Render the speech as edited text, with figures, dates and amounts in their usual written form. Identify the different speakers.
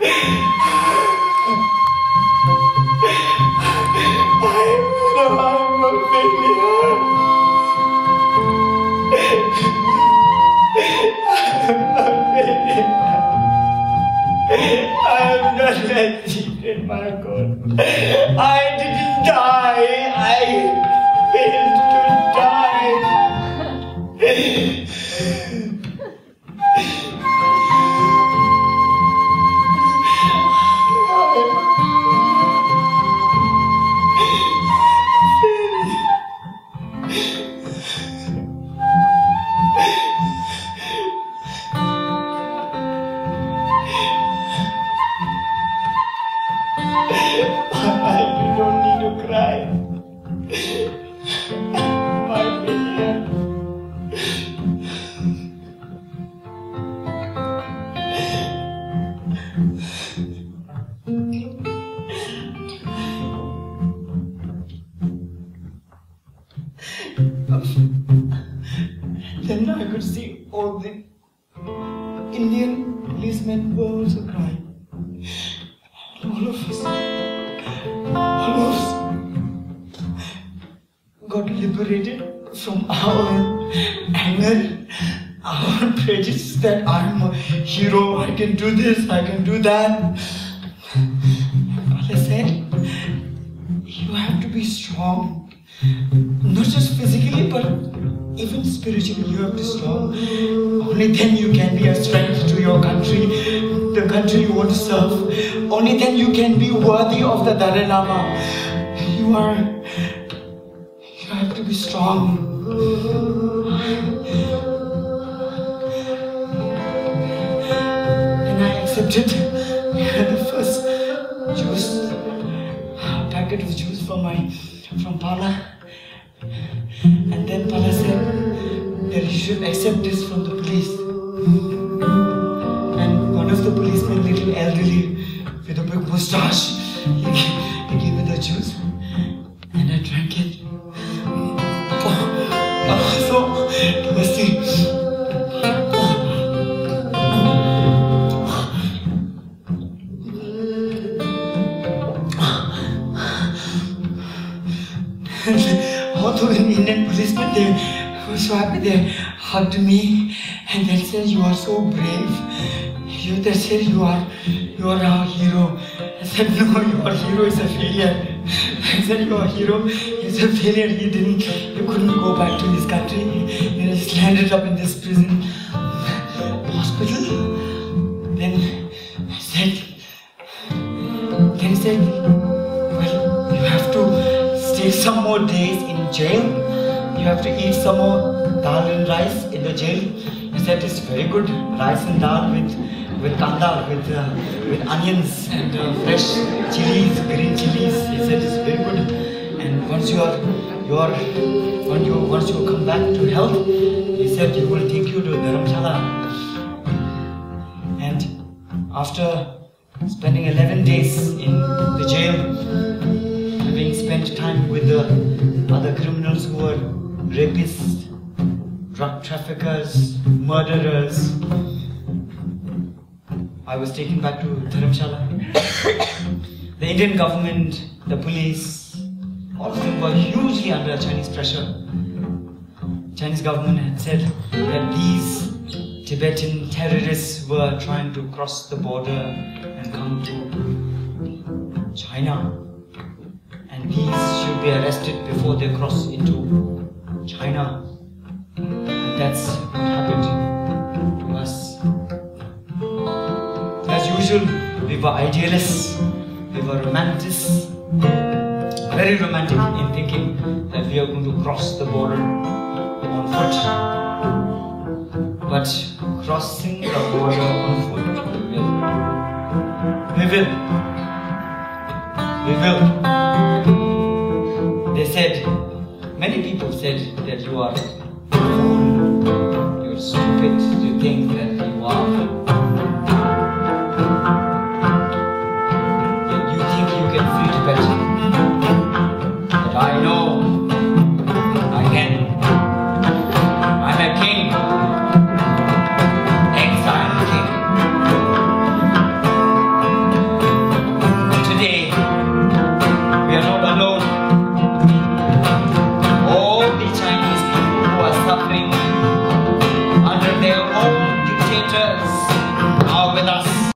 Speaker 1: I'm not achieved, my God. I didn't die. I failed to die. You don't need to cry. My failure. Then I could see all the Indian policemen were also crying. All of us got liberated from our anger, our prejudice that I'm a hero, I can do this, I can do that. I said, you have to be strong, not just physically but even spiritually. You have to be strong. Only then you can be a strength to your country, the country you want to serve. Only then you can be worthy of the Dalai Lama. You have to be strong. And I accepted the first juice, packet of juice from Pala. And then Pala said that you should accept this from the police. And one of the policemen, little elderly, with a big moustache, he gave me the juice. And I drank it. So thirsty. All the Indian policemen, they were so happy. They hugged me and they said, "You are so brave." They said, "You are our hero." I said, "No, your hero is a failure." I said, "Your hero is a failure. He couldn't go back to his country. He just landed up in this prison hospital." Then he said, "Well, you have to stay some more days in jail. You have to eat some more dal and rice in the jail." He said, "It's very good, rice and dal with kanda, with onions and fresh chilies, green chilies." He said, "It's very good. And once you come back to health," he said, "you will take you to Dharamshala." And after spending 11 days in the jail, having spent time with the other criminals who were rapists, drug traffickers, murderers, I was taken back to Dharamshala. The Indian government, the police, all of them were hugely under Chinese pressure. Chinese government had said that these Tibetan terrorists were trying to cross the border and come to China. And these should be arrested before they cross into China. And that's what happened to us. As usual, we were idealists, we were romanticists, very romantic in thinking that we are going to cross the border on foot. But crossing the border on foot, we will. They said, many people said that you are a fool, you're stupid, you think that you are. But I know I can. I'm a king. Exiled king.
Speaker 2: are with us.